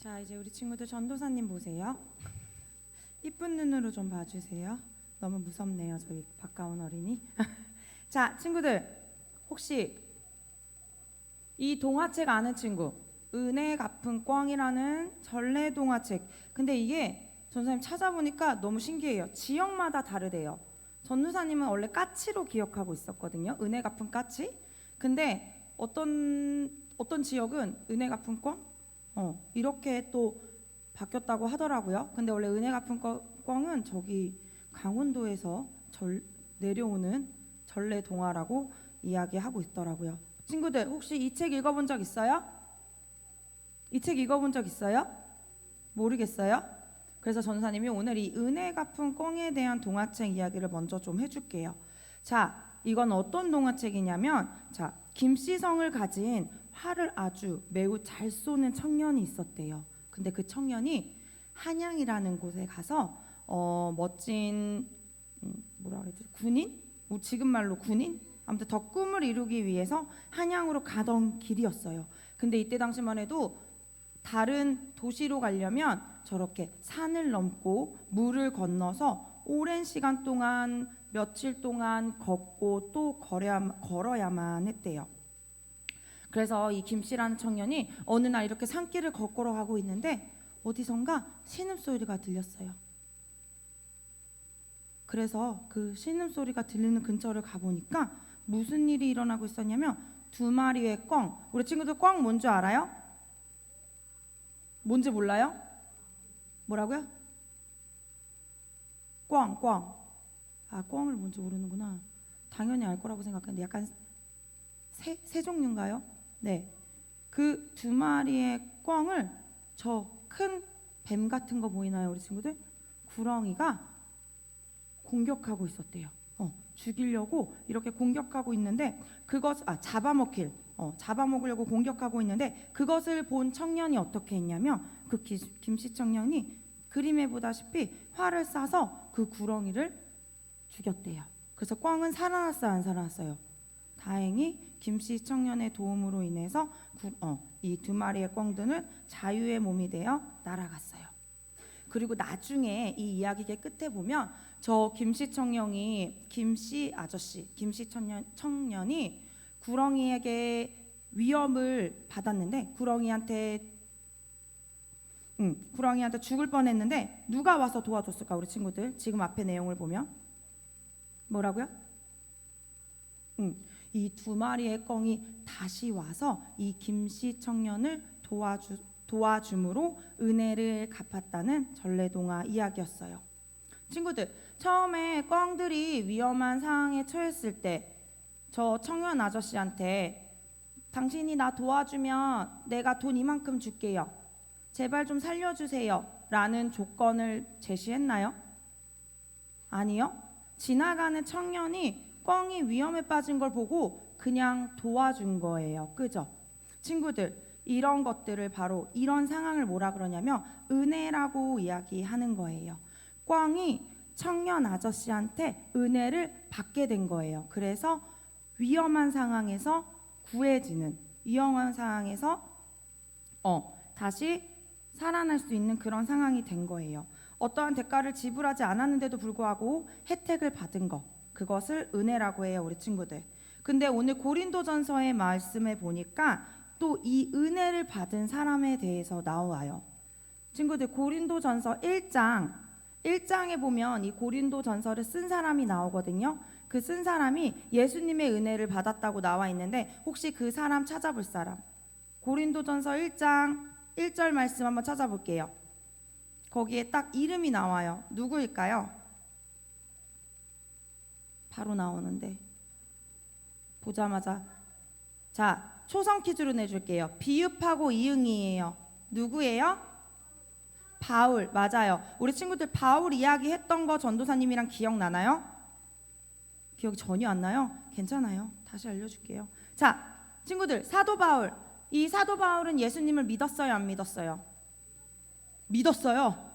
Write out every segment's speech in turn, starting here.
자, 이제 우리 친구들 전도사님 보세요. 이쁜 눈으로 좀 봐주세요. 너무 무섭네요, 저희 바까운 어린이. 자, 친구들 혹시 이 동화책 아는 친구? 은혜 갚은 꿩이라는 전래 동화책. 근데 이게 전도사님 찾아보니까 너무 신기해요. 지역마다 다르대요. 전도사님은 원래 까치로 기억하고 있었거든요. 은혜 갚은 까치. 근데 어떤 지역은 은혜 갚은 꿩? 이렇게 또 바뀌었다고 하더라고요. 근데 원래 은혜 갚은 꿩은 저기 강원도에서 내려오는 전래 동화라고 이야기하고 있더라고요. 친구들 혹시 이 책 읽어본 적 있어요? 이 책 읽어본 적 있어요? 모르겠어요? 그래서 전사님이 오늘 이 은혜 갚은 꿩에 대한 동화책 이야기를 먼저 좀 해줄게요. 자, 이건 어떤 동화책이냐면, 자, 김씨성을 가진 활을 아주 매우 잘 쏘는 청년이 있었대요. 근데 그 청년이 한양이라는 곳에 가서 멋진 뭐라 그러지? 군인? 지금 말로 군인? 아무튼 더 꿈을 이루기 위해서 한양으로 가던 길이었어요. 근데 이때 당시만 해도 다른 도시로 가려면 저렇게 산을 넘고 물을 건너서 오랜 시간 동안 며칠 동안 걷고 또 걸어야만 했대요. 그래서 이 김씨라는 청년이 어느 날 이렇게 산길을 걸어가고 있는데 어디선가 신음소리가 들렸어요. 그래서 그 신음소리가 들리는 근처를 가보니까 무슨 일이 일어나고 있었냐면 두 마리의 꿩. 우리 친구들 꿩 뭔지 알아요? 뭔지 몰라요? 뭐라고요? 꿩. 아, 꿩을 뭔지 모르는구나. 당연히 알 거라고 생각했는데 약간 새 종류인가요? 네. 그 두 마리의 꿩을 저 큰 뱀 같은 거 보이나요, 우리 친구들? 구렁이가 공격하고 있었대요. 죽이려고 이렇게 공격하고 있는데 잡아먹으려고 공격하고 있는데 그것을 본 청년이 어떻게 했냐면 그 김씨 청년이 그림에 보다시피 활을 쏴서 그 구렁이를 죽였대요. 그래서 꿩은 살아났어요, 안 살아났어요? 다행히 김씨 청년의 도움으로 인해서 이 두 마리의 꿩들은 자유의 몸이 되어 날아갔어요. 그리고 나중에 이 이야기의 끝에 보면 저 김씨 청년이 구렁이에게 위협을 받았는데 구렁이한테 죽을 뻔했는데 누가 와서 도와줬을까, 우리 친구들? 지금 앞에 내용을 보면 뭐라고요? 이 두 마리의 꿩이 다시 와서 이 김씨 청년을 도와줌으로 은혜를 갚았다는 전래동화 이야기였어요. 친구들, 처음에 꿩들이 위험한 상황에 처했을 때 저 청년 아저씨한테 당신이 나 도와주면 내가 돈 이만큼 줄게요, 제발 좀 살려주세요 라는 조건을 제시했나요? 아니요. 지나가는 청년이 꿩이 위험에 빠진 걸 보고 그냥 도와준 거예요. 그죠? 친구들, 이런 것들을 바로 이런 상황을 뭐라 그러냐면 은혜라고 이야기하는 거예요. 꿩이 청년 아저씨한테 은혜를 받게 된 거예요. 그래서 위험한 상황에서 다시 살아날 수 있는 그런 상황이 된 거예요. 어떠한 대가를 지불하지 않았는데도 불구하고 혜택을 받은 것, 그것을 은혜라고 해요, 우리 친구들. 근데 오늘 고린도전서의 말씀에 보니까 또 이 은혜를 받은 사람에 대해서 나와요. 친구들, 고린도전서 1장에 보면 이 고린도전서를 쓴 사람이 나오거든요. 그 쓴 사람이 예수님의 은혜를 받았다고 나와 있는데 혹시 그 사람 찾아볼 사람? 고린도전서 1장 1절 말씀 한번 찾아볼게요. 거기에 딱 이름이 나와요. 누구일까요? 바로 나오는데 보자마자, 자, 초성 퀴즈로 내줄게요. 비읍하고 이응이에요. 누구예요? 바울. 맞아요. 우리 친구들 바울 이야기했던 거 전도사님이랑 기억나나요? 기억이 전혀 안 나요? 괜찮아요. 다시 알려줄게요. 자, 친구들, 사도 바울. 이 사도 바울은 예수님을 믿었어요, 안 믿었어요? 믿었어요.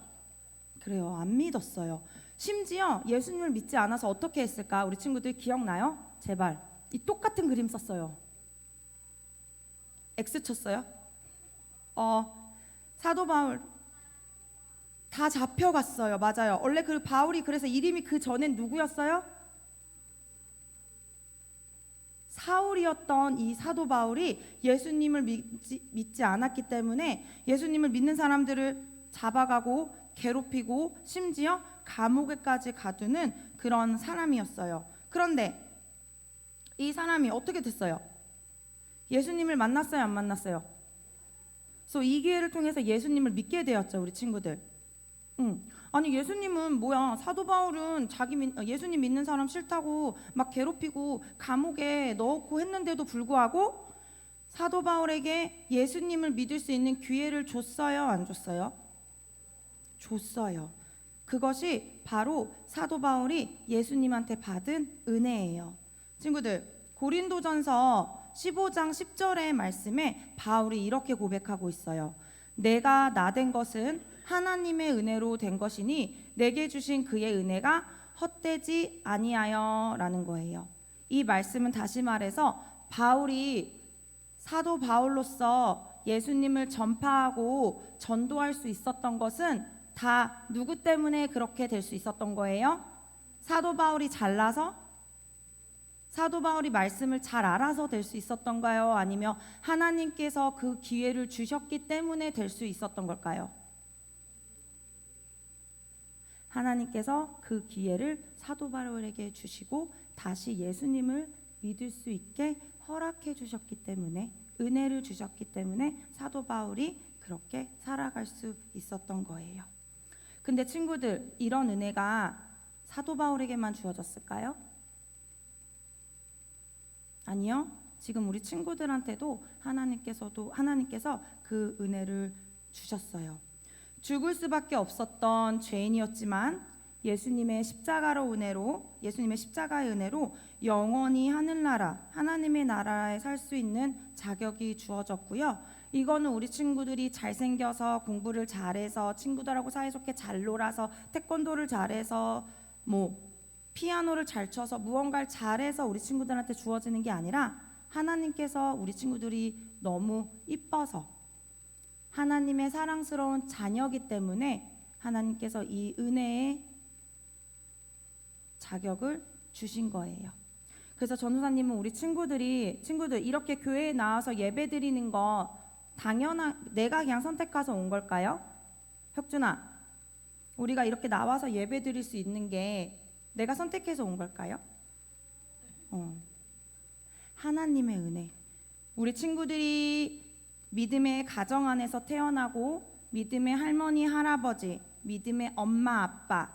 그래요, 안 믿었어요. 심지어 예수님을 믿지 않아서 어떻게 했을까? 우리 친구들 기억나요? 제발. 이 똑같은 그림 썼어요. X 쳤어요? 사도 바울 다 잡혀갔어요. 맞아요. 원래 그 바울이 그래서 이름이 그 전엔 누구였어요? 사울이었던 이 사도 바울이 예수님을 믿지 않았기 때문에 예수님을 믿는 사람들을 잡아가고 괴롭히고 심지어 감옥에까지 가두는 그런 사람이었어요. 그런데 이 사람이 어떻게 됐어요? 예수님을 만났어요, 안 만났어요? 그래서 이 기회를 통해서 예수님을 믿게 되었죠, 우리 친구들. 아니 예수님은 뭐야? 사도 바울은 예수님 믿는 사람 싫다고 막 괴롭히고 감옥에 넣고 했는데도 불구하고 사도 바울에게 예수님을 믿을 수 있는 기회를 줬어요, 안 줬어요? 줬어요. 그것이 바로 사도 바울이 예수님한테 받은 은혜예요. 친구들, 고린도전서 15장 10절의 말씀에 바울이 이렇게 고백하고 있어요. 내가 나된 것은 하나님의 은혜로 된 것이니 내게 주신 그의 은혜가 헛되지 아니하여 라는 거예요. 이 말씀은 다시 말해서 바울이 사도 바울로서 예수님을 전파하고 전도할 수 있었던 것은 다 누구 때문에 그렇게 될 수 있었던 거예요? 사도 바울이 잘나서? 사도 바울이 말씀을 잘 알아서 될 수 있었던가요? 아니면 하나님께서 그 기회를 주셨기 때문에 될 수 있었던 걸까요? 하나님께서 그 기회를 사도 바울에게 주시고 다시 예수님을 믿을 수 있게 허락해 주셨기 때문에, 은혜를 주셨기 때문에 사도 바울이 그렇게 살아갈 수 있었던 거예요. 근데 친구들, 이런 은혜가 사도 바울에게만 주어졌을까요? 아니요. 지금 우리 친구들한테도 하나님께서 그 은혜를 주셨어요. 죽을 수밖에 없었던 죄인이었지만 예수님의 십자가의 은혜로 영원히 하늘나라, 하나님의 나라에 살 수 있는 자격이 주어졌고요. 이거는 우리 친구들이 잘생겨서 공부를 잘해서 친구들하고 사이좋게 잘 놀아서 태권도를 잘해서 피아노를 잘 쳐서 무언가를 잘해서 우리 친구들한테 주어지는 게 아니라 하나님께서 우리 친구들이 너무 이뻐서 하나님의 사랑스러운 자녀이기 때문에 하나님께서 이 은혜의 자격을 주신 거예요. 그래서 전도사님은 우리 친구들 이렇게 교회에 나와서 예배 드리는 거 내가 그냥 선택해서 온 걸까요? 혁준아, 우리가 이렇게 나와서 예배 드릴 수 있는 게 내가 선택해서 온 걸까요? 하나님의 은혜. 우리 친구들이 믿음의 가정 안에서 태어나고 믿음의 할머니, 할아버지, 믿음의 엄마, 아빠,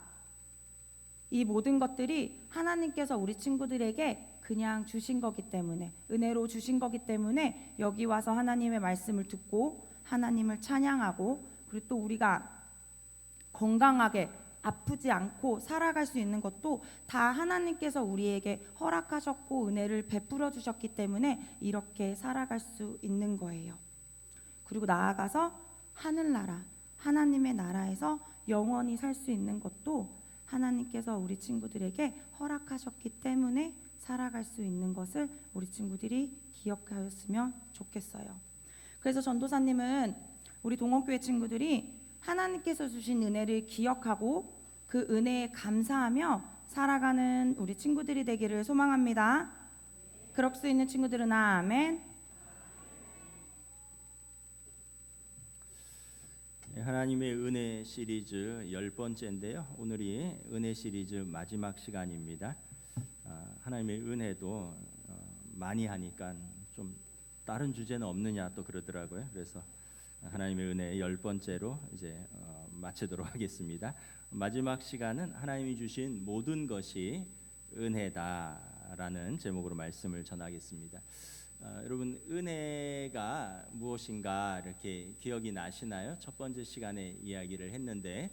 이 모든 것들이 하나님께서 우리 친구들에게 그냥 주신 거기 때문에, 은혜로 주신 거기 때문에 여기 와서 하나님의 말씀을 듣고 하나님을 찬양하고, 그리고 또 우리가 건강하게 아프지 않고 살아갈 수 있는 것도 다 하나님께서 우리에게 허락하셨고 은혜를 베풀어 주셨기 때문에 이렇게 살아갈 수 있는 거예요. 그리고 나아가서 하늘나라, 하나님의 나라에서 영원히 살 수 있는 것도 하나님께서 우리 친구들에게 허락하셨기 때문에 살아갈 수 있는 것을 우리 친구들이 기억하였으면 좋겠어요. 그래서 전도사님은 우리 동원교회 친구들이 하나님께서 주신 은혜를 기억하고 그 은혜에 감사하며 살아가는 우리 친구들이 되기를 소망합니다. 그럴 수 있는 친구들은 아멘. 하나님의 은혜 시리즈 10번째인데요. 오늘이 은혜 시리즈 마지막 시간입니다. 하나님의 은혜도 많이 하니까 좀 다른 주제는 없느냐 또 그러더라고요. 그래서 하나님의 은혜 10번째로 이제 마치도록 하겠습니다. 마지막 시간은 하나님이 주신 모든 것이 은혜다라는 제목으로 말씀을 전하겠습니다. 여러분, 은혜가 무엇인가 이렇게 기억이 나시나요? 첫 번째 시간에 이야기를 했는데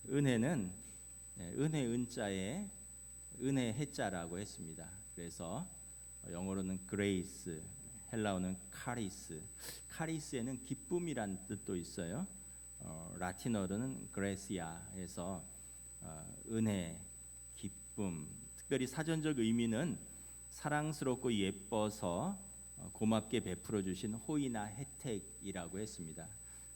은혜는 은혜 은자에 은혜 해자라고 했습니다. 그래서 영어로는 grace, 헬라어는 카리스에는 기쁨이란 뜻도 있어요. 라틴어로는 그레시아에서 은혜, 기쁨, 특별히 사전적 의미는 사랑스럽고 예뻐서 고맙게 베풀어 주신 호의나 혜택이라고 했습니다.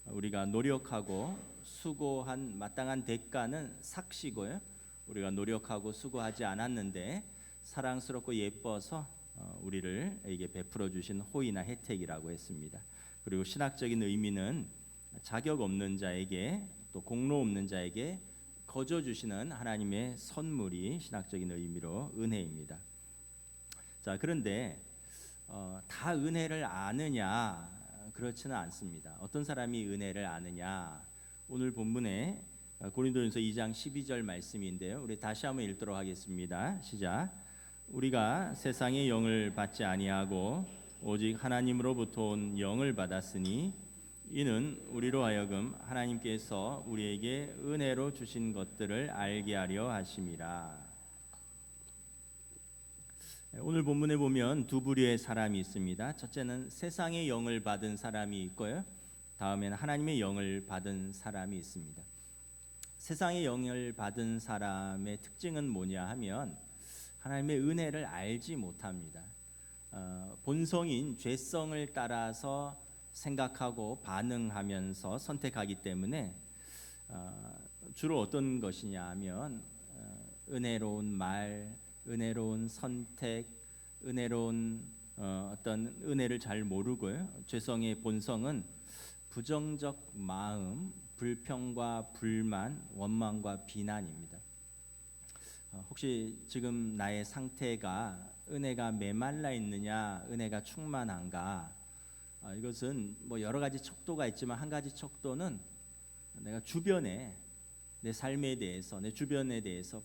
우리가 노력하고 수고한 마땅한 대가는 삭시고요. 우리가 노력하고 수고하지 않았는데 사랑스럽고 예뻐서 우리에게 베풀어 주신 호의나 혜택이라고 했습니다. 그리고 신학적인 의미는 자격 없는 자에게 또 공로 없는 자에게 거저 주시는 하나님의 선물이 신학적인 의미로 은혜입니다. 자, 그런데 다 은혜를 아느냐? 그렇지는 않습니다. 어떤 사람이 은혜를 아느냐? 오늘 본문에 고린도전서 2장 12절 말씀인데요. 우리 다시 한번 읽도록 하겠습니다. 시작. 우리가 세상의 영을 받지 아니하고 오직 하나님으로부터 온 영을 받았으니 이는 우리로 하여금 하나님께서 우리에게 은혜로 주신 것들을 알게 하려 하심이라. 오늘 본문에 보면 두 부류의 사람이 있습니다. 첫째는 세상의 영을 받은 사람이 있고요. 다음에는 하나님의 영을 받은 사람이 있습니다. 세상의 영을 받은 사람의 특징은 뭐냐 하면 하나님의 은혜를 알지 못합니다. 본성인 죄성을 따라서 생각하고 반응하면서 선택하기 때문에 주로 어떤 것이냐 하면 은혜로운 말, 은혜로운 선택, 은혜로운 어떤 은혜를 잘 모르고요. 죄성의 본성은 부정적 마음, 불평과 불만, 원망과 비난입니다. 혹시 지금 나의 상태가 은혜가 메말라 있느냐, 은혜가 충만한가? 이것은 뭐 여러 가지 척도가 있지만 한 가지 척도는 내가 주변에 내 삶에 대해서, 내 주변에 대해서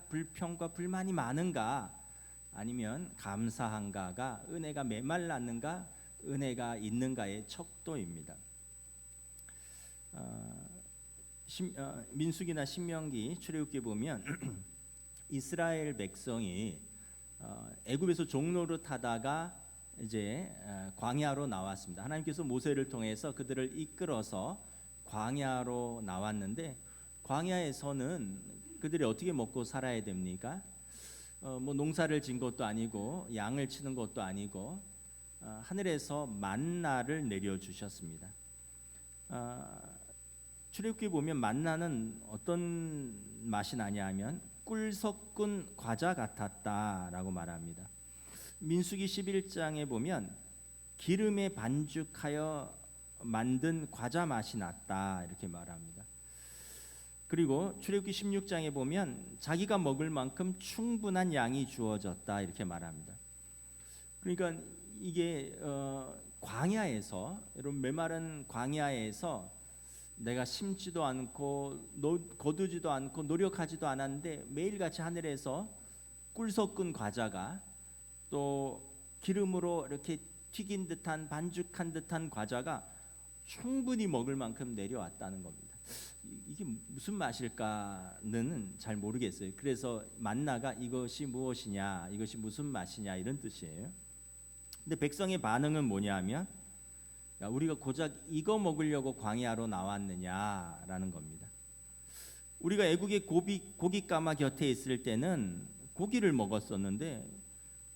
불평과 불만이 많은가, 아니면 감사한가가 은혜가 메말랐는가, 은혜가 있는가의 척도입니다. 민수기나 신명기, 출애굽기 보면 이스라엘 백성이 애굽에서 종노릇 하다가 이제 광야로 나왔습니다. 하나님께서 모세를 통해서 그들을 이끌어서 광야로 나왔는데 광야에서는 그들이 어떻게 먹고 살아야 됩니까? 뭐 농사를 진 것도 아니고 양을 치는 것도 아니고 하늘에서 만나를 내려 주셨습니다. 출애굽기 보면 만나는 어떤 맛이 나냐 하면 꿀 섞은 과자 같았다라고 말합니다. 민수기 11장에 보면 기름에 반죽하여 만든 과자 맛이 났다 이렇게 말합니다. 그리고 출애굽기 16장에 보면 자기가 먹을 만큼 충분한 양이 주어졌다 이렇게 말합니다. 그러니까 이게 광야에서, 여러분 메마른 광야에서 내가 심지도 않고 거두지도 않고 노력하지도 않았는데 매일같이 하늘에서 꿀 섞은 과자가 또 기름으로 이렇게 튀긴 듯한 반죽한 듯한 과자가 충분히 먹을 만큼 내려왔다는 겁니다. 이게 무슨 맛일까는 잘 모르겠어요. 그래서 만나가 이것이 무엇이냐, 이것이 무슨 맛이냐 이런 뜻이에요. 근데 백성의 반응은 뭐냐면 우리가 고작 이거 먹으려고 광야로 나왔느냐라는 겁니다. 우리가 애국의 고깃가마 곁에 있을 때는 고기를 먹었었는데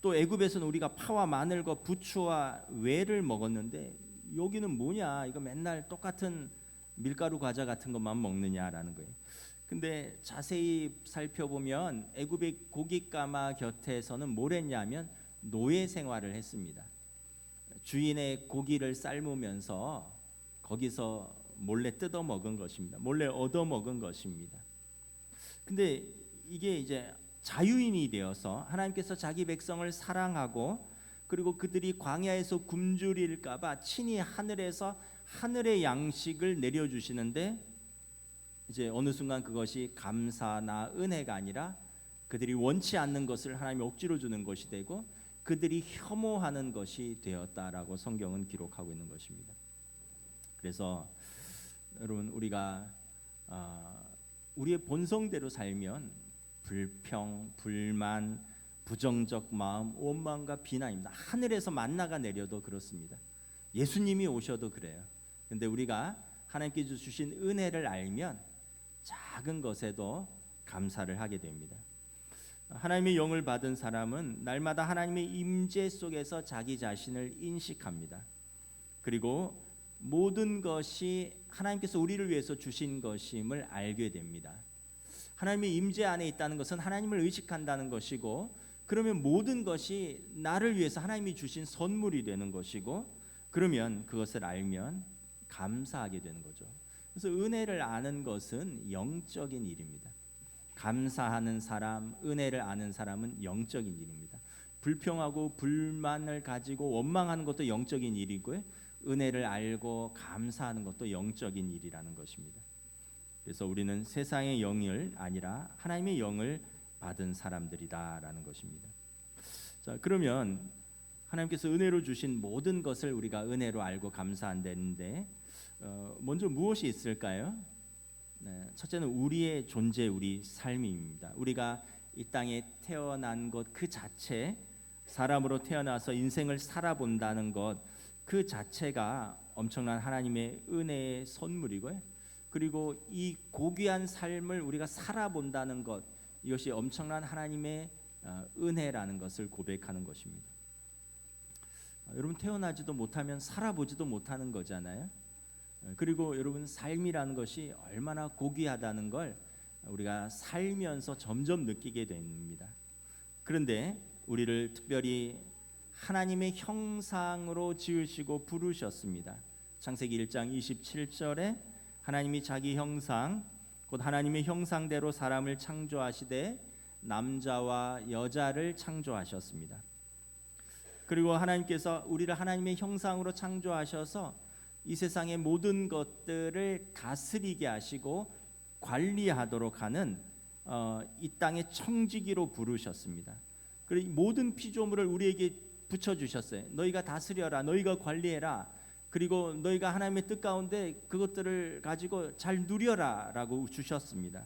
또 애굽에서는 우리가 파와 마늘과 부추와 외를 먹었는데 여기는 뭐냐, 이거 맨날 똑같은 밀가루 과자 같은 것만 먹느냐라는 거예요. 근데 자세히 살펴보면 애굽의 고깃가마 곁에서는 뭘 했냐면 노예 생활을 했습니다. 주인의 고기를 삶으면서 거기서 몰래 뜯어 먹은 것입니다. 몰래 얻어 먹은 것입니다. 근데 이게 이제 자유인이 되어서 하나님께서 자기 백성을 사랑하고 그리고 그들이 광야에서 굶주릴까 봐 친히 하늘에서 하늘의 양식을 내려주시는데 이제 어느 순간 그것이 감사나 은혜가 아니라 그들이 원치 않는 것을 하나님이 억지로 주는 것이 되고 그들이 혐오하는 것이 되었다라고 성경은 기록하고 있는 것입니다. 그래서 여러분 우리가 우리의 본성대로 살면 불평, 불만, 부정적 마음, 원망과 비난입니다. 하늘에서 만나가 내려도 그렇습니다. 예수님이 오셔도 그래요. 근데 우리가 하나님께서 주신 은혜를 알면 작은 것에도 감사를 하게 됩니다. 하나님의 영을 받은 사람은 날마다 하나님의 임재 속에서 자기 자신을 인식합니다. 그리고 모든 것이 하나님께서 우리를 위해서 주신 것임을 알게 됩니다. 하나님의 임재 안에 있다는 것은 하나님을 의식한다는 것이고, 그러면 모든 것이 나를 위해서 하나님이 주신 선물이 되는 것이고, 그러면 그것을 알면 감사하게 되는 거죠. 그래서 은혜를 아는 것은 영적인 일입니다. 감사하는 사람, 은혜를 아는 사람은 영적인 일입니다. 불평하고 불만을 가지고 원망하는 것도 영적인 일이고요, 은혜를 알고 감사하는 것도 영적인 일이라는 것입니다. 그래서 우리는 세상의 영을 아니라 하나님의 영을 받은 사람들이다라는 것입니다. 자, 그러면 하나님께서 은혜로 주신 모든 것을 우리가 은혜로 알고 감사한다는데, 먼저 무엇이 있을까요? 첫째는 우리의 존재, 우리 삶입니다. 우리가 이 땅에 태어난 것 그 자체, 사람으로 태어나서 인생을 살아본다는 것 그 자체가 엄청난 하나님의 은혜의 선물이고요, 그리고 이 고귀한 삶을 우리가 살아본다는 것, 이것이 엄청난 하나님의 은혜라는 것을 고백하는 것입니다. 여러분, 태어나지도 못하면 살아보지도 못하는 거잖아요. 그리고 여러분, 삶이라는 것이 얼마나 고귀하다는 걸 우리가 살면서 점점 느끼게 됩니다. 그런데 우리를 특별히 하나님의 형상으로 지으시고 부르셨습니다. 창세기 1장 27절에 하나님이 자기 형상, 곧 하나님의 형상대로 사람을 창조하시되 남자와 여자를 창조하셨습니다. 그리고 하나님께서 우리를 하나님의 형상으로 창조하셔서 이 세상의 모든 것들을 다스리게 하시고 관리하도록 하는 이 땅의 청지기로 부르셨습니다. 그리고 모든 피조물을 우리에게 붙여주셨어요. 너희가 다스려라, 너희가 관리해라, 그리고 너희가 하나님의 뜻 가운데 그것들을 가지고 잘 누려라 라고 주셨습니다.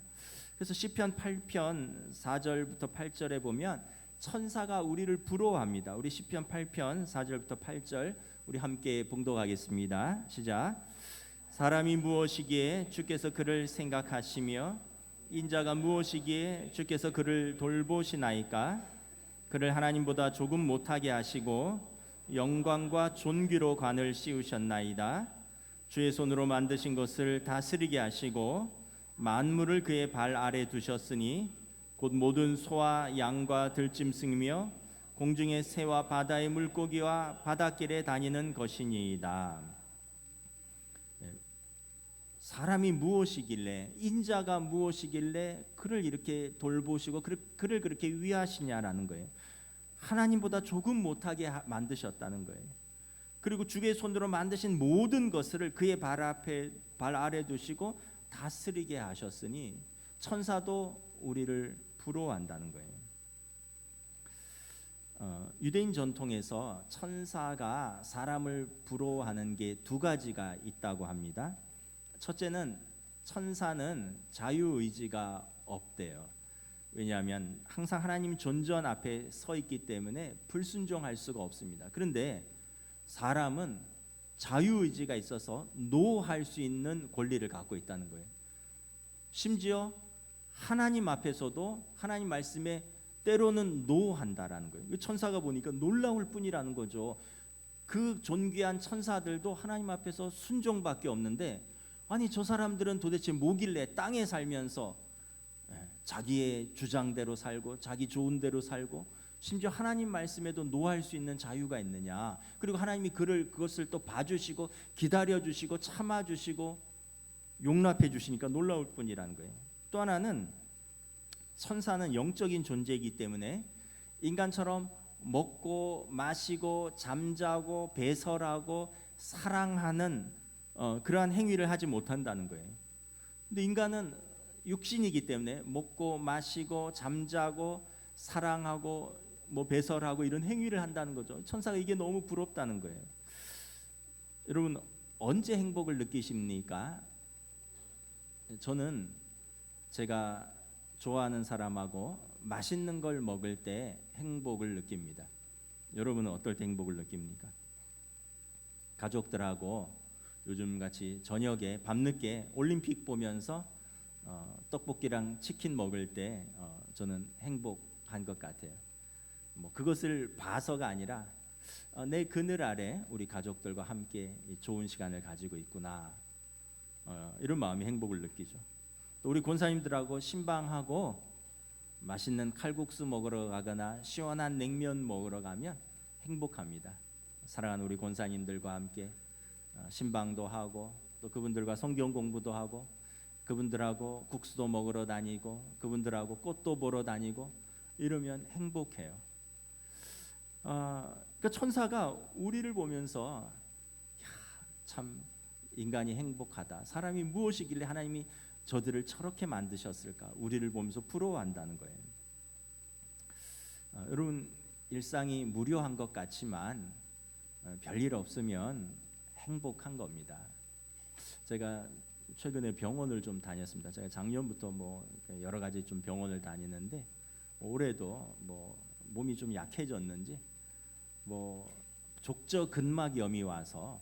그래서 시편 8편 4절부터 8절에 보면 천사가 우리를 부러워합니다. 우리 시편 8편 4절부터 8절 우리 함께 봉독하겠습니다. 시작. 사람이 무엇이기에 주께서 그를 생각하시며 인자가 무엇이기에 주께서 그를 돌보시나이까. 그를 하나님보다 조금 못하게 하시고 영광과 존귀로 관을 씌우셨나이다. 주의 손으로 만드신 것을 다스리게 하시고 만물을 그의 발 아래 두셨으니 곧 모든 소와 양과 들짐승이며 공중의 새와 바다의 물고기와 바닷길에 다니는 것이니이다. 사람이 무엇이길래, 인자가 무엇이길래 그를 이렇게 돌보시고 그를 그렇게 위하시냐라는 거예요. 하나님보다 조금 못하게 만드셨다는 거예요. 그리고 주의 손으로 만드신 모든 것을 그의 발 아래 두시고 다스리게 하셨으니 천사도 우리를 부러워한다는 거예요. 유대인 전통에서 천사가 사람을 부러워하는 게 두 가지가 있다고 합니다. 첫째는 천사는 자유의지가 없대요. 왜냐하면 항상 하나님 존전 앞에 서 있기 때문에 불순종할 수가 없습니다. 그런데 사람은 자유의지가 있어서 노할 수 있는 권리를 갖고 있다는 거예요. 심지어 하나님 앞에서도 하나님 말씀에 때로는 노한다라는 거예요. 천사가 보니까 놀라울 뿐이라는 거죠. 그 존귀한 천사들도 하나님 앞에서 순종밖에 없는데, 아니 저 사람들은 도대체 뭐길래 땅에 살면서 자기의 주장대로 살고 자기 좋은 대로 살고 심지어 하나님 말씀에도 노할 수 있는 자유가 있느냐. 그리고 하나님이 그것을 또 봐주시고 기다려주시고 참아주시고 용납해 주시니까 놀라울 뿐이라는 거예요. 또 하나는 천사는 영적인 존재이기 때문에 인간처럼 먹고 마시고 잠자고 배설하고 사랑하는 그러한 행위를 하지 못한다는 거예요. 근데 인간은 육신이기 때문에 먹고 마시고 잠자고 사랑하고 뭐 배설하고 이런 행위를 한다는 거죠. 천사가 이게 너무 부럽다는 거예요. 여러분, 언제 행복을 느끼십니까? 저는 제가 좋아하는 사람하고 맛있는 걸 먹을 때 행복을 느낍니다. 여러분은 어떨 때 행복을 느낍니까? 가족들하고 요즘같이 저녁에 밤늦게 올림픽 보면서 떡볶이랑 치킨 먹을 때 저는 행복한 것 같아요. 뭐 그것을 봐서가 아니라 내 그늘 아래 우리 가족들과 함께 이 좋은 시간을 가지고 있구나. 이런 마음이 행복을 느끼죠. 또 우리 권사님들하고 신방하고 맛있는 칼국수 먹으러 가거나 시원한 냉면 먹으러 가면 행복합니다. 사랑하는 우리 권사님들과 함께 신방도 하고 또 그분들과 성경 공부도 하고 그분들하고 국수도 먹으러 다니고 그분들하고 꽃도 보러 다니고 이러면 행복해요. 그 천사가 우리를 보면서 야, 참 인간이 행복하다. 사람이 무엇이길래 하나님이 저들을 저렇게 만드셨을까? 우리를 보면서 부러워한다는 거예요. 여러분 일상이 무료한 것 같지만 별일 없으면 행복한 겁니다. 제가 최근에 병원을 좀 다녔습니다. 제가 작년부터 뭐 여러 가지 좀 병원을 다니는데 올해도 뭐 몸이 좀 약해졌는지 뭐 족저근막염이 와서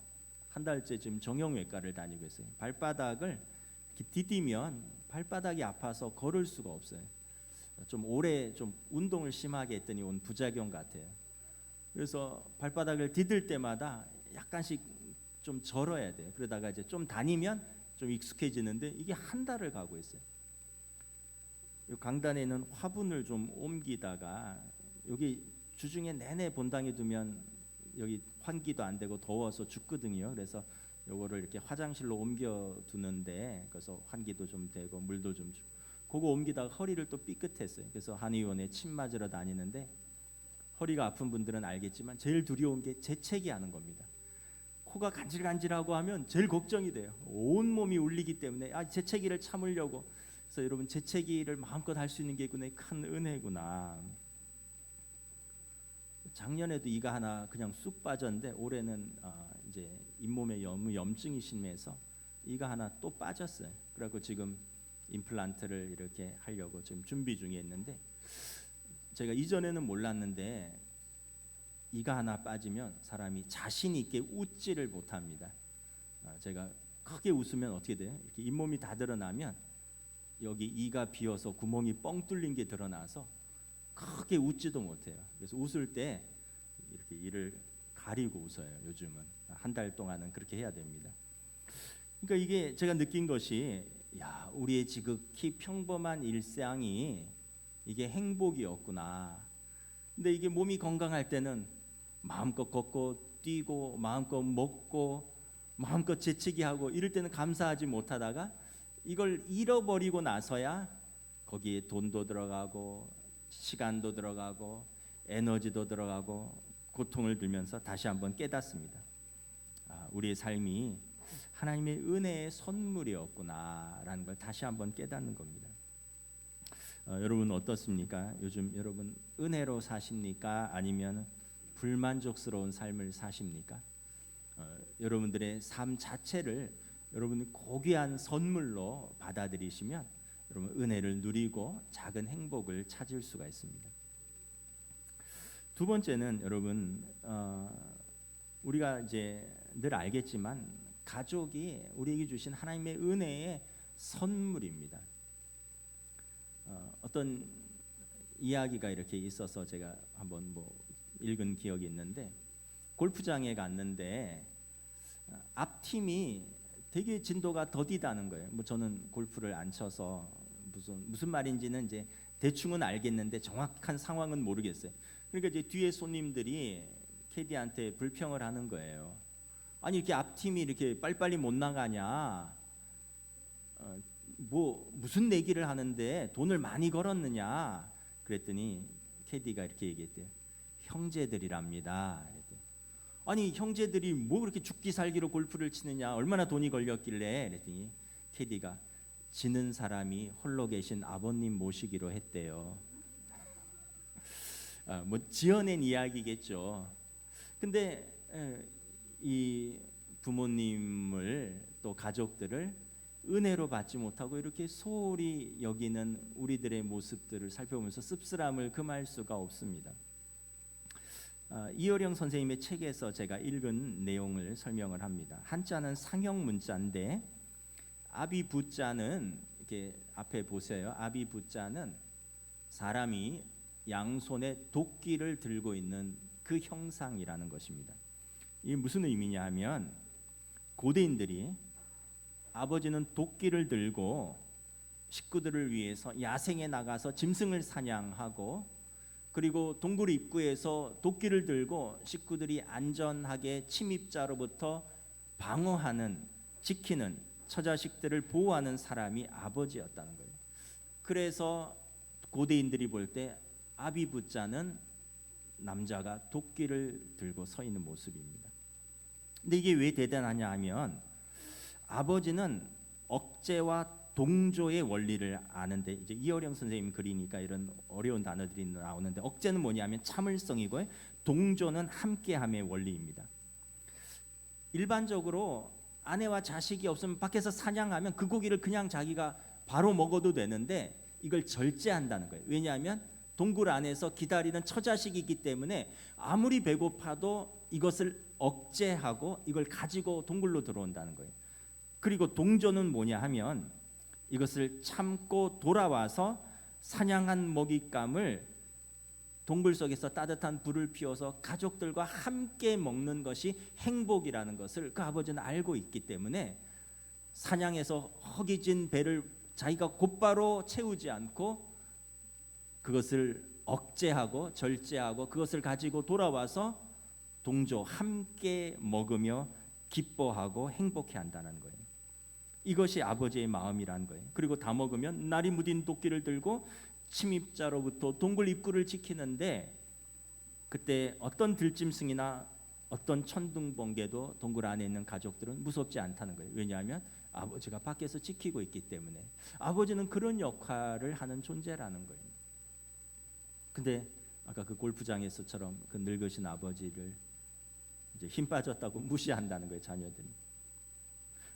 한 달째 지금 정형외과를 다니고 있어요. 발바닥을 이렇게 디디면 발바닥이 아파서 걸을 수가 없어요. 좀 오래 좀 운동을 심하게 했더니 온 부작용 같아요. 그래서 발바닥을 디딜 때마다 약간씩 좀 절어야 돼요. 그러다가 이제 좀 다니면 좀 익숙해지는데 이게 한 달을 가고 있어요. 이 강단에 있는 화분을 좀 옮기다가 여기 주중에 내내 본당에 두면 여기 환기도 안 되고 더워서 죽거든요. 그래서 요거를 이렇게 화장실로 옮겨 두는데 그래서 환기도 좀 되고 물도 좀 주고 그거 옮기다가 허리를 또 삐끗했어요. 그래서 한의원에 침 맞으러 다니는데 허리가 아픈 분들은 알겠지만 제일 두려운 게 재채기 하는 겁니다. 코가 간질간질하고 하면 제일 걱정이 돼요. 온 몸이 울리기 때문에 재채기를 참으려고. 그래서 여러분 재채기를 마음껏 할 수 있는 게 큰 은혜구나. 작년에도 이가 하나 그냥 쑥 빠졌는데 올해는 이제 잇몸에 염증이 심해서 이가 하나 또 빠졌어요. 그래갖고 지금 임플란트를 이렇게 하려고 지금 준비 중에 있는데 제가 이전에는 몰랐는데 이가 하나 빠지면 사람이 자신 있게 웃지를 못합니다. 제가 크게 웃으면 어떻게 돼요? 이렇게 잇몸이 다 드러나면 여기 이가 비어서 구멍이 뻥 뚫린 게 드러나서 크게 웃지도 못해요. 그래서 웃을 때 이렇게 이를 가리고 웃어요. 요즘은 한 달 동안은 그렇게 해야 됩니다. 그러니까 이게 제가 느낀 것이 야, 우리의 지극히 평범한 일상이 이게 행복이었구나. 근데 이게 몸이 건강할 때는 마음껏 걷고 뛰고 마음껏 먹고 마음껏 재치기하고 이럴 때는 감사하지 못하다가 이걸 잃어버리고 나서야 거기에 돈도 들어가고 시간도 들어가고 에너지도 들어가고 고통을 들면서 다시 한번 깨닫습니다. 우리의 삶이 하나님의 은혜의 선물이었구나라는 걸 다시 한번 깨닫는 겁니다. 여러분 어떻습니까? 요즘 여러분 은혜로 사십니까? 아니면 불만족스러운 삶을 사십니까? 여러분들의 삶 자체를 여러분이 고귀한 선물로 받아들이시면 여러분 은혜를 누리고 작은 행복을 찾을 수가 있습니다. 두 번째는 여러분 우리가 이제 늘 알겠지만 가족이 우리에게 주신 하나님의 은혜의 선물입니다. 어떤 이야기가 이렇게 있어서 제가 한번 뭐 읽은 기억이 있는데 골프장에 갔는데 앞 팀이 되게 진도가 더디다는 거예요. 뭐 저는 골프를 안 쳐서 무슨 말인지는 이제 대충은 알겠는데 정확한 상황은 모르겠어요. 그러니까 이제 뒤에 손님들이 캐디한테 불평을 하는 거예요. 아니 이렇게 앞 팀이 이렇게 빨리빨리 못 나가냐? 뭐 무슨 내기를 하는데 돈을 많이 걸었느냐? 그랬더니 캐디가 이렇게 얘기했대요. 형제들이랍니다. 아니 형제들이 뭐 그렇게 죽기 살기로 골프를 치느냐? 얼마나 돈이 걸렸길래? 그랬더니 캐디가 지는 사람이 홀로 계신 아버님 모시기로 했대요. 뭐 지어낸 이야기겠죠. 근데 이 부모님을 또 가족들을 은혜로 받지 못하고 이렇게 소홀히 여기는 우리들의 모습들을 살펴보면서 씁쓸함을 금할 수가 없습니다. 이어령 선생님의 책에서 제가 읽은 내용을 설명을 합니다. 한자는 상형 문자인데 아비부자는 이렇게 앞에 보세요. 아비부자는 사람이 양손에 도끼를 들고 있는 그 형상이라는 것입니다. 이게 무슨 의미냐 하면 고대인들이 아버지는 도끼를 들고 식구들을 위해서 야생에 나가서 짐승을 사냥하고 그리고 동굴 입구에서 도끼를 들고 식구들이 안전하게 침입자로부터 방어하는 지키는 처자식들을 보호하는 사람이 아버지였다는 거예요. 그래서 고대인들이 볼 때 아비부자는 남자가 도끼를 들고 서 있는 모습입니다. 근데 이게 왜 대단하냐 하면 아버지는 억제와 동조의 원리를 아는데, 이제 이어령 선생님 글이니까 이런 어려운 단어들이 나오는데, 억제는 뭐냐면 참을성이고 동조는 함께함의 원리입니다. 일반적으로 아내와 자식이 없으면 밖에서 사냥하면 그 고기를 그냥 자기가 바로 먹어도 되는데 이걸 절제한다는 거예요. 왜냐하면 동굴 안에서 기다리는 처자식이기 때문에 아무리 배고파도 이것을 억제하고 이걸 가지고 동굴로 들어온다는 거예요. 그리고 동조는 뭐냐 하면 이것을 참고 돌아와서 사냥한 먹잇감을 동굴 속에서 따뜻한 불을 피워서 가족들과 함께 먹는 것이 행복이라는 것을 그 아버지는 알고 있기 때문에 사냥해서 허기진 배를 자기가 곧바로 채우지 않고 그것을 억제하고 절제하고 그것을 가지고 돌아와서 동조 함께 먹으며 기뻐하고 행복해 한다는 거예요. 이것이 아버지의 마음이라는 거예요. 그리고 다 먹으면 날이 무딘 도끼를 들고 침입자로부터 동굴 입구를 지키는데, 그때 어떤 들짐승이나 어떤 천둥번개도 동굴 안에 있는 가족들은 무섭지 않다는 거예요. 왜냐하면 아버지가 밖에서 지키고 있기 때문에. 아버지는 그런 역할을 하는 존재라는 거예요. 근데 아까 그 골프장에서처럼 그 늙으신 아버지를 이제 힘 빠졌다고 무시한다는 거예요, 자녀들이.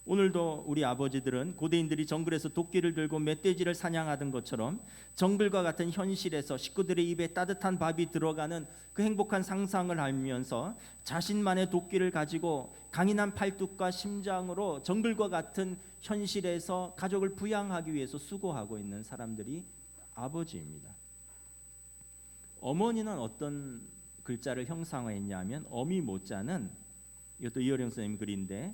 오늘도 우리 아버지들은 고대인들이 정글에서 도끼를 들고 멧돼지를 사냥하던 것처럼 정글과 같은 현실에서 식구들의 입에 따뜻한 밥이 들어가는 그 행복한 상상을 하면서 자신만의 도끼를 가지고 강인한 팔뚝과 심장으로 정글과 같은 현실에서 가족을 부양하기 위해서 수고하고 있는 사람들이 아버지입니다. 어머니는 어떤 글자를 형상화했냐면 어미 모자는, 이것도 이어령 선생님 글인데,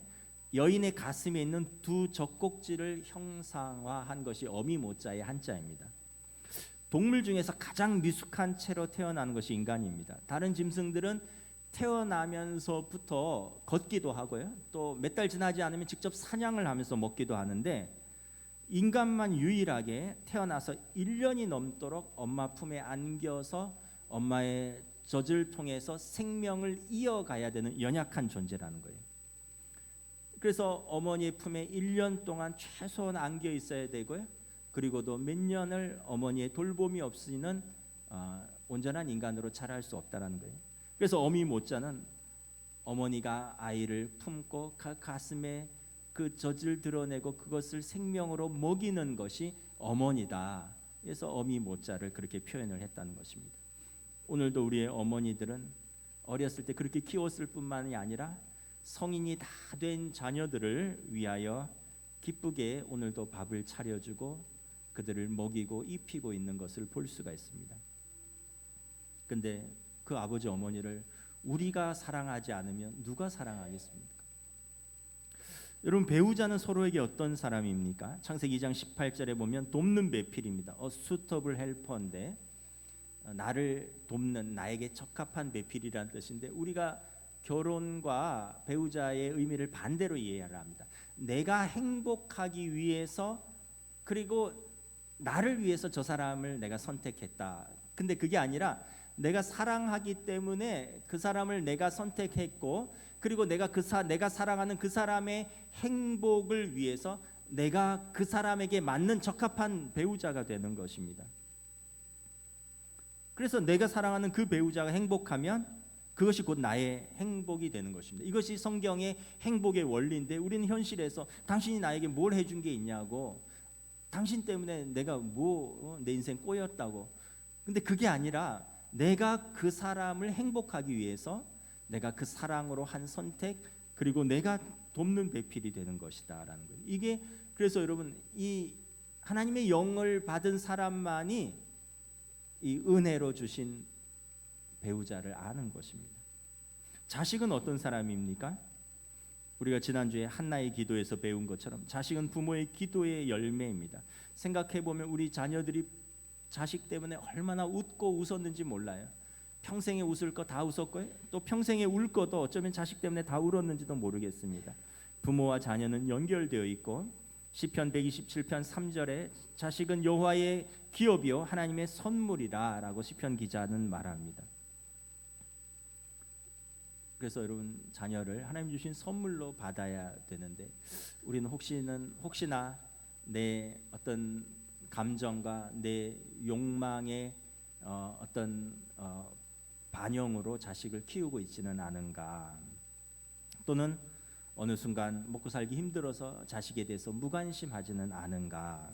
여인의 가슴에 있는 두 젖꼭지를 형상화한 것이 어미 모자의 한자입니다. 동물 중에서 가장 미숙한 채로 태어나는 것이 인간입니다. 다른 짐승들은 태어나면서부터 걷기도 하고요, 또 몇 달 지나지 않으면 직접 사냥을 하면서 먹기도 하는데, 인간만 유일하게 태어나서 1년이 넘도록 엄마 품에 안겨서 엄마의 젖을 통해서 생명을 이어가야 되는 연약한 존재라는 거예요. 그래서 어머니의 품에 1년 동안 최소한 안겨 있어야 되고요, 그리고도 몇 년을 어머니의 돌봄이 없이는 온전한 인간으로 자랄 수 없다는 거예요. 그래서 어미 모자는 어머니가 아이를 품고 가슴에 그 젖을 드러내고 그것을 생명으로 먹이는 것이 어머니다. 그래서 어미 모자를 그렇게 표현을 했다는 것입니다. 오늘도 우리의 어머니들은 어렸을 때 그렇게 키웠을 뿐만이 아니라 성인이 다 된 자녀들을 위하여 기쁘게 오늘도 밥을 차려주고 그들을 먹이고 입히고 있는 것을 볼 수가 있습니다. 근데 그 아버지 어머니를 우리가 사랑하지 않으면 누가 사랑하겠습니까? 여러분, 배우자는 서로에게 어떤 사람입니까? 창세기 2장 18절에 보면 돕는 배필입니다. A suitable helper인데, 나를 돕는, 나에게 적합한 배필이라는 뜻인데, 우리가 결혼과 배우자의 의미를 반대로 이해를 합니다. 내가 행복하기 위해서, 그리고 나를 위해서 저 사람을 내가 선택했다. 근데 그게 아니라 내가 사랑하기 때문에 그 사람을 내가 선택했고, 그리고 내가 사랑하는 그 사람의 행복을 위해서 내가 그 사람에게 맞는 적합한 배우자가 되는 것입니다. 그래서 내가 사랑하는 그 배우자가 행복하면 그것이 곧 나의 행복이 되는 것입니다. 이것이 성경의 행복의 원리인데, 우리는 현실에서 당신이 나에게 뭘 해준 게 있냐고, 당신 때문에 내가 내 인생 꼬였다고. 근데 그게 아니라 내가 그 사람을 행복하기 위해서 내가 그 사랑으로 한 선택, 그리고 내가 돕는 배필이 되는 것이다라는 거예요. 이게 그래서 여러분, 이 하나님의 영을 받은 사람만이 이 은혜로 주신 배우자를 아는 것입니다. 자식은 어떤 사람입니까? 우리가 지난주에 한나의 기도에서 배운 것처럼 자식은 부모의 기도의 열매입니다. 생각해 보면 우리 자녀들이 자식 때문에 얼마나 웃고 웃었는지 몰라요. 평생에 웃을 거 다 웃었고요. 또 평생에 울 것도 어쩌면 자식 때문에 다 울었는지도 모르겠습니다. 부모와 자녀는 연결되어 있고 시편 127편 3절에 자식은 여호와의 기업이요 하나님의 선물이라라고 시편 기자는 말합니다. 그래서 여러분 자녀를 하나님 주신 선물로 받아야 되는데 우리는 혹시나 내 어떤 감정과 내 욕망의 어떤 반영으로 자식을 키우고 있지는 않은가? 또는 어느 순간 먹고 살기 힘들어서 자식에 대해서 무관심하지는 않은가?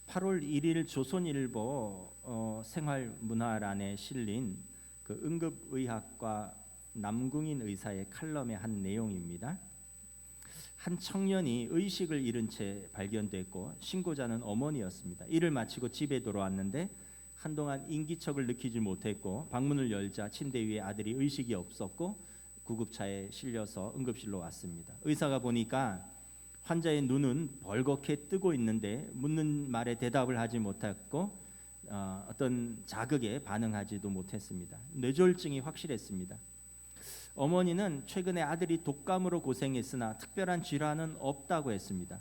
8월 1일 조선일보 생활문화란에 실린 그 응급의학과 남궁인 의사의 칼럼의 한 내용입니다. 한 청년이 의식을 잃은 채 발견됐고 신고자는 어머니였습니다. 일을 마치고 집에 돌아왔는데 한동안 인기척을 느끼지 못했고 방문을 열자 침대 위에 아들이 의식이 없었고 구급차에 실려서 응급실로 왔습니다. 의사가 보니까 환자의 눈은 벌겋게 뜨고 있는데 묻는 말에 대답을 하지 못했고 어떤 자극에 반응하지도 못했습니다. 뇌졸중이 확실했습니다. 어머니는 최근에 아들이 독감으로 고생했으나 특별한 질환은 없다고 했습니다.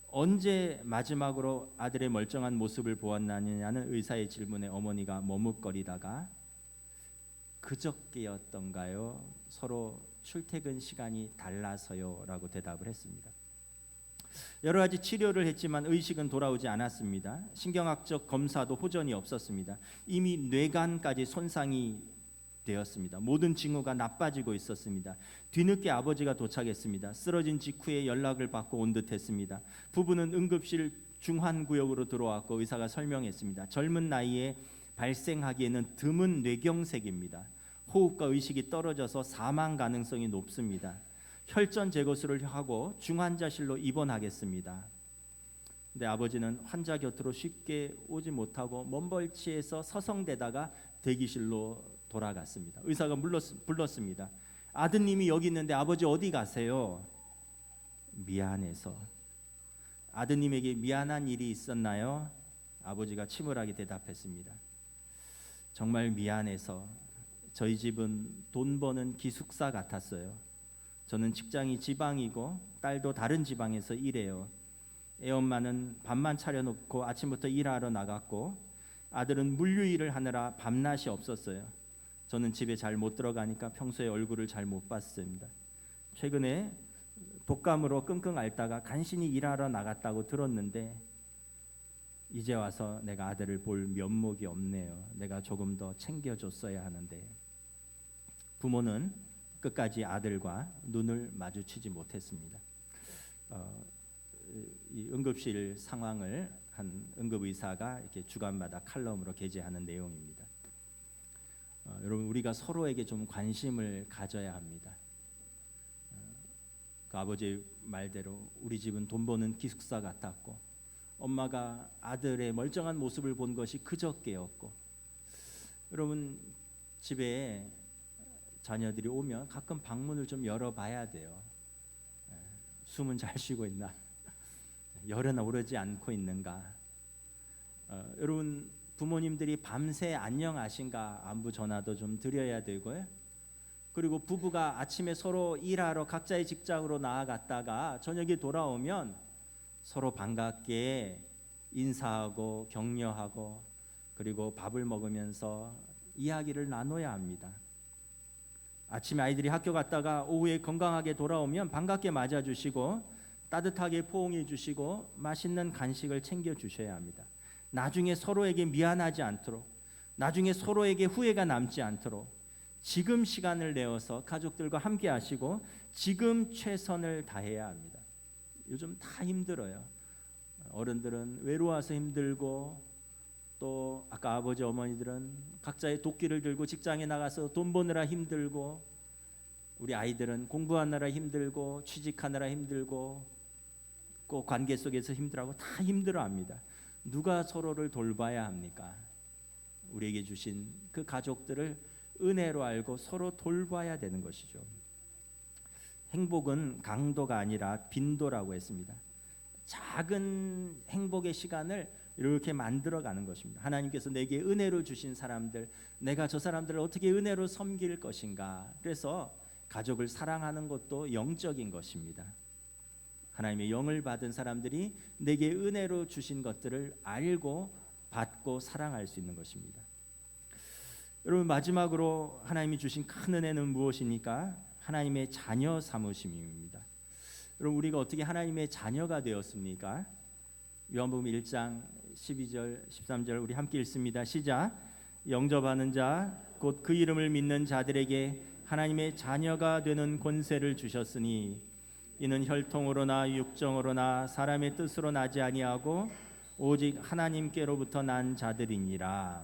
언제 마지막으로 아들의 멀쩡한 모습을 보았느냐는 의사의 질문에 어머니가 머뭇거리다가 그저께였던가요? 서로 출퇴근 시간이 달라서요 라고 대답을 했습니다. 여러 가지 치료를 했지만 의식은 돌아오지 않았습니다. 신경학적 검사도 호전이 없었습니다. 이미 뇌관까지 손상이 되었습니다. 모든 징후가 나빠지고 있었습니다. 뒤늦게 아버지가 도착했습니다. 쓰러진 직후에 연락을 받고 온 듯했습니다. 부부는 응급실 중환구역으로 들어왔고 의사가 설명했습니다. 젊은 나이에 발생하기에는 드문 뇌경색입니다. 호흡과 의식이 떨어져서 사망 가능성이 높습니다. 혈전 제거술을 하고 중환자실로 입원하겠습니다. 근데 아버지는 환자 곁으로 쉽게 오지 못하고 먼벌치에서 서성대다가 대기실로 돌아갔습니다. 의사가 불렀습니다. 아드님이 여기 있는데 아버지 어디 가세요? 미안해서. 아드님에게 미안한 일이 있었나요? 아버지가 침울하게 대답했습니다. 정말 미안해서. 저희 집은 돈 버는 기숙사 같았어요. 저는 직장이 지방이고 딸도 다른 지방에서 일해요. 애엄마는 밥만 차려놓고 아침부터 일하러 나갔고 아들은 물류일을 하느라 밤낮이 없었어요. 저는 집에 잘 못 들어가니까 평소에 얼굴을 잘 못 봤습니다. 최근에 독감으로 끙끙 앓다가 간신히 일하러 나갔다고 들었는데 이제 와서 내가 아들을 볼 면목이 없네요. 내가 조금 더 챙겨줬어야 하는데. 부모는 끝까지 아들과 눈을 마주치지 못했습니다. 이 응급실 상황을 한 응급의사가 이렇게 주간마다 칼럼으로 게재하는 내용입니다. 여러분 우리가 서로에게 좀 관심을 가져야 합니다. 그 아버지의 말대로 우리 집은 돈 버는 기숙사 같았고 엄마가 아들의 멀쩡한 모습을 본 것이 그저께였고 여러분 집에 자녀들이 오면 가끔 방문을 좀 열어봐야 돼요. 숨은 잘 쉬고 있나? 열은 오르지 않고 있는가? 여러분 부모님들이 밤새 안녕하신가 안부 전화도 좀 드려야 되고요. 그리고 부부가 아침에 서로 일하러 각자의 직장으로 나아갔다가 저녁에 돌아오면 서로 반갑게 인사하고 격려하고 그리고 밥을 먹으면서 이야기를 나눠야 합니다. 아침에 아이들이 학교 갔다가 오후에 건강하게 돌아오면 반갑게 맞아주시고 따뜻하게 포옹해 주시고 맛있는 간식을 챙겨 주셔야 합니다. 나중에 서로에게 미안하지 않도록 나중에 서로에게 후회가 남지 않도록 지금 시간을 내어서 가족들과 함께 하시고 지금 최선을 다해야 합니다. 요즘 다 힘들어요. 어른들은 외로워서 힘들고 또 아까 아버지 어머니들은 각자의 도끼를 들고 직장에 나가서 돈 버느라 힘들고 우리 아이들은 공부하느라 힘들고 취직하느라 힘들고 꼭 관계 속에서 힘들어하고 다 힘들어합니다. 누가 서로를 돌봐야 합니까? 우리에게 주신 그 가족들을 은혜로 알고 서로 돌봐야 되는 것이죠. 행복은 강도가 아니라 빈도라고 했습니다. 작은 행복의 시간을 이렇게 만들어가는 것입니다. 하나님께서 내게 은혜로 주신 사람들, 내가 저 사람들을 어떻게 은혜로 섬길 것인가. 그래서 가족을 사랑하는 것도 영적인 것입니다. 하나님의 영을 받은 사람들이 내게 은혜로 주신 것들을 알고 받고 사랑할 수 있는 것입니다. 여러분, 마지막으로 하나님이 주신 큰 은혜는 무엇입니까? 하나님의 자녀 삼으심입니다. 여러분, 우리가 어떻게 하나님의 자녀가 되었습니까? 요한복음 1장 12절 13절 우리 함께 읽습니다. 시작. 영접하는 자 곧 그 이름을 믿는 자들에게 하나님의 자녀가 되는 권세를 주셨으니 이는 혈통으로나 육정으로나 사람의 뜻으로 나지 아니하고 오직 하나님께로부터 난 자들이니라.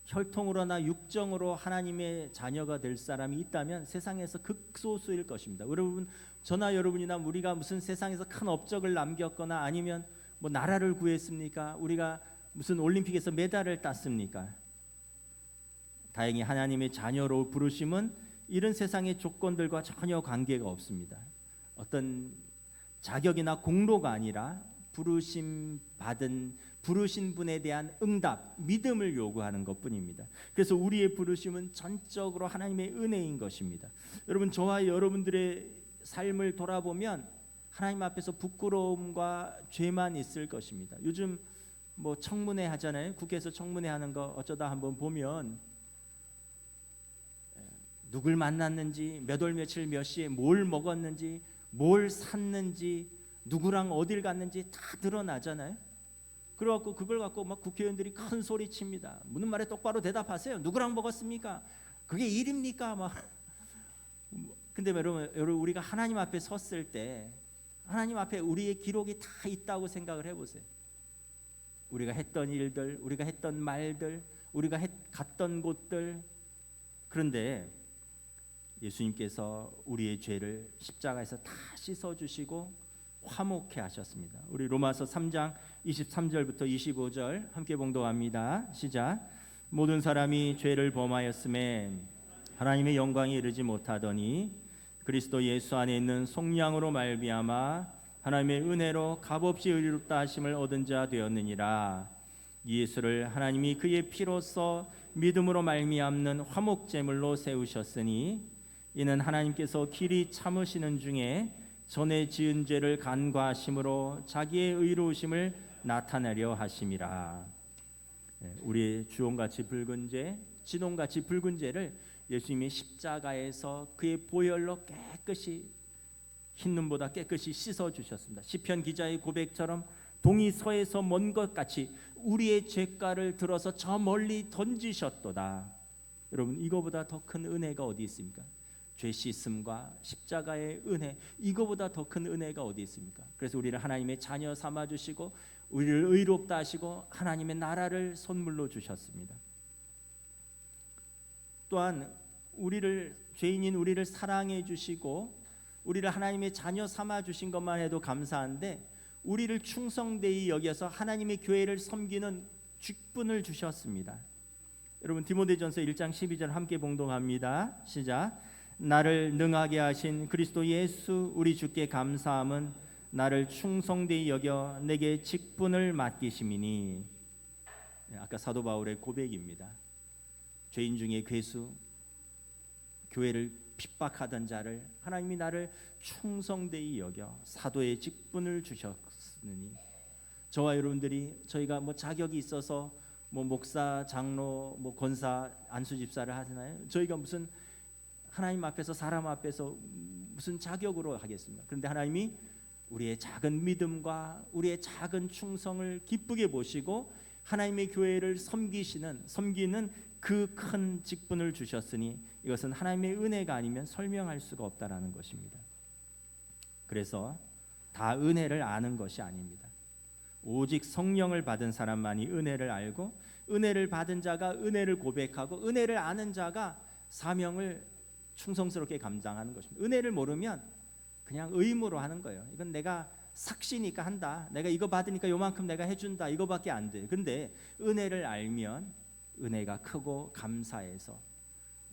혈통으로나 육정으로 하나님의 자녀가 될 사람이 있다면 세상에서 극소수일 것입니다. 여러분, 저나 여러분이나 우리가 무슨 세상에서 큰 업적을 남겼거나 아니면 뭐 나라를 구했습니까? 우리가 무슨 올림픽에서 메달을 땄습니까? 다행히 하나님의 자녀로 부르심은 이런 세상의 조건들과 전혀 관계가 없습니다. 어떤 자격이나 공로가 아니라 부르신 분에 대한 응답, 믿음을 요구하는 것뿐입니다. 그래서 우리의 부르심은 전적으로 하나님의 은혜인 것입니다. 여러분, 저와 여러분들의 삶을 돌아보면 하나님 앞에서 부끄러움과 죄만 있을 것입니다. 요즘 뭐 청문회 하잖아요. 국회에서 청문회 하는 거 어쩌다 한번 보면 누굴 만났는지, 몇 월 며칠 몇 시에 뭘 먹었는지, 뭘 샀는지, 누구랑 어딜 갔는지 다 드러나잖아요. 그래갖고 그걸 갖고 막 국회의원들이 큰 소리 칩니다. 묻는 말에 똑바로 대답하세요. 누구랑 먹었습니까? 그게 일입니까? 막. 근데 여러분, 우리가 하나님 앞에 섰을 때 하나님 앞에 우리의 기록이 다 있다고 생각을 해보세요. 우리가 했던 일들, 우리가 했던 말들, 우리가 갔던 곳들. 그런데 예수님께서 우리의 죄를 십자가에서 다 씻어주시고 화목케 하셨습니다. 우리 로마서 3장 23절부터 25절 함께 봉독합니다. 시작. 모든 사람이 죄를 범하였음에 하나님의 영광에 이르지 못하더니 그리스도 예수 안에 있는 속량으로 말미암아 하나님의 은혜로 값없이 의롭다 하심을 얻은 자 되었느니라. 이 예수를 하나님이 그의 피로써 믿음으로 말미암는 화목제물로 세우셨으니 이는 하나님께서 길이 참으시는 중에 전에 지은 죄를 간과하심으로 자기의 의로우심을 나타내려 하심이라. 우리의 주홍같이 붉은 죄, 진홍같이 붉은 죄를 예수님이 십자가에서 그의 보혈로 깨끗이 흰 눈보다 깨끗이 씻어 주셨습니다. 시편 기자의 고백처럼 동이 서에서 먼 것 같이 우리의 죄가를 들어서 저 멀리 던지셨도다. 여러분, 이거보다 더 큰 은혜가 어디 있습니까? 죄 씻음과 십자가의 은혜, 이거보다 더 큰 은혜가 어디 있습니까? 그래서 우리를 하나님의 자녀 삼아 주시고 우리를 의롭다 하시고 하나님의 나라를 선물로 주셨습니다. 또한 죄인인 우리를 사랑해 주시고 우리를 하나님의 자녀 삼아 주신 것만 해도 감사한데 우리를 충성되이 여겨서 하나님의 교회를 섬기는 직분을 주셨습니다. 여러분, 디모데전서 1장 12절 함께 봉독합니다. 시작. 나를 능하게 하신 그리스도 예수 우리 주께 감사함은 나를 충성되이 여겨 내게 직분을 맡기심이니. 아까 사도 바울의 고백입니다. 죄인 중에 괴수, 교회를 핍박하던 자를 하나님이 나를 충성되이 여겨 사도의 직분을 주셨으니, 저와 여러분들이 저희가 뭐 자격이 있어서 뭐 목사, 장로, 뭐 권사, 안수 집사를 하잖아요. 저희가 무슨 하나님 앞에서 사람 앞에서 무슨 자격으로 하겠습니까? 그런데 하나님이 우리의 작은 믿음과 우리의 작은 충성을 기쁘게 보시고 하나님의 교회를 섬기는 그 큰 직분을 주셨으니 이것은 하나님의 은혜가 아니면 설명할 수가 없다라는 것입니다. 그래서 다 은혜를 아는 것이 아닙니다. 오직 성령을 받은 사람만이 은혜를 알고, 은혜를 받은 자가 은혜를 고백하고, 은혜를 아는 자가 사명을 충성스럽게 감당하는 것입니다. 은혜를 모르면 그냥 의무로 하는 거예요. 이건 내가 삭시니까 한다. 내가 이거 받으니까 요만큼 내가 해준다. 이거밖에 안 돼. 근데 은혜를 알면 은혜가 크고 감사해서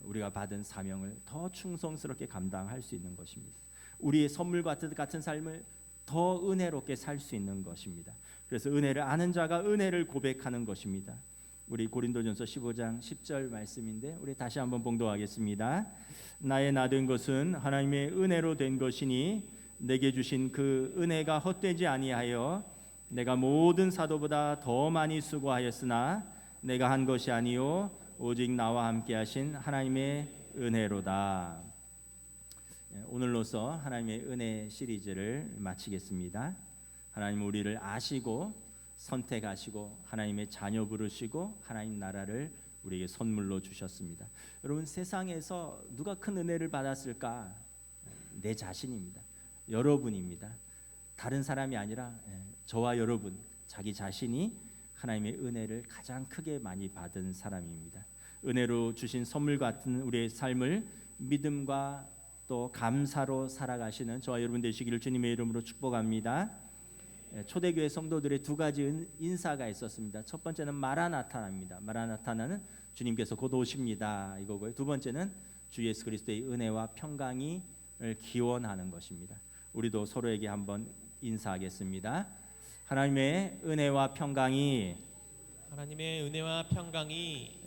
우리가 받은 사명을 더 충성스럽게 감당할 수 있는 것입니다. 우리의 선물과 같은 삶을 더 은혜롭게 살 수 있는 것입니다. 그래서 은혜를 아는 자가 은혜를 고백하는 것입니다. 우리 고린도전서 15장 10절 말씀인데 우리 다시 한번 봉독하겠습니다. 나의 나된 것은 하나님의 은혜로 된 것이니 내게 주신 그 은혜가 헛되지 아니하여 내가 모든 사도보다 더 많이 수고하였으나 내가 한 것이 아니요 오직 나와 함께 하신 하나님의 은혜로다. 오늘로써 하나님의 은혜 시리즈를 마치겠습니다. 하나님 우리를 아시고 선택하시고 하나님의 자녀 부르시고 하나님 나라를 우리에게 선물로 주셨습니다. 여러분 세상에서 누가 큰 은혜를 받았을까? 내 자신입니다. 여러분입니다. 다른 사람이 아니라 저와 여러분, 자기 자신이 하나님의 은혜를 가장 크게 많이 받은 사람입니다. 은혜로 주신 선물 같은 우리의 삶을 믿음과 또 감사로 살아가시는 저와 여러분 되시기를 주님의 이름으로 축복합니다. 초대교회 성도들의 두 가지 인사가 있었습니다. 첫 번째는 마라나타입니다. 마라나타는 주님께서 곧 오십니다 이거고요. 두 번째는 주 예수 그리스도의 은혜와 평강이 기원하는 것입니다. 우리도 서로에게 한번 인사하겠습니다. 하나님의 은혜와 평강이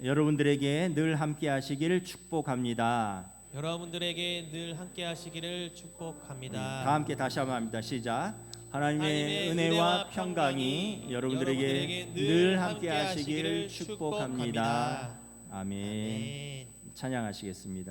여러분들에게 늘 함께 하시기를 축복합니다. 여러분들에게 늘 함께 하시기를 축복합니다. 다 함께 다시 한번 합니다. 시작. 하나님의 은혜와 평강이 여러분들에게 늘 함께 하시기를 축복합니다. 아멘. 찬양하시겠습니다.